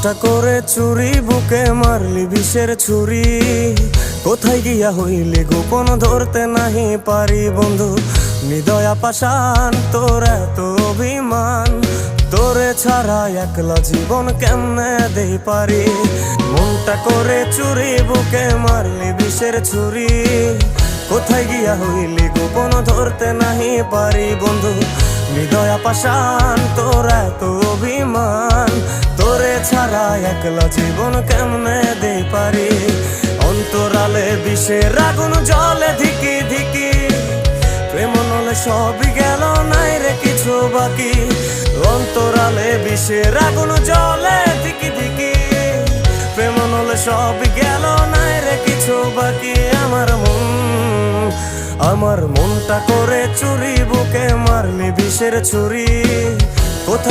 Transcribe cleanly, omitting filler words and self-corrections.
মনটা করে চুরি, বুকে মারলি বিষের ছুরি। কোথায় গিয়া হইলি গোপন, ধরতে নাহি পারি বন্ধু। হৃদয়া পাষাণ, তোর এত অভিমান, তোরে ছাড়া একলা জীবন কেমনে দেই পারি। মনটা করে চুরি, বুকে মারলি বিষের ছুরি। কোথায় গিয়া হইলি গোপন, ধরতে নাহি পারি বন্ধু। হৃদয়া পাষাণ, তোর এত অভিমান, তোরে ছাড়া একলা জীবন কেমনে দেই পারি। অন্তরালে বিষের আগুন জ্বলে ধিকি ধিকি, প্রেম নলে সবই গেল, নাই রে কিছু বাকি। অন্তরালে বিষের আগুন জ্বলে ধিকি ধিকি, প্রেম নলে সবই গেল, নাই রে কিছু বাকি। আমার মনটা করে চুরি, বুকে মারলি বিষের ছুরি। কোথায়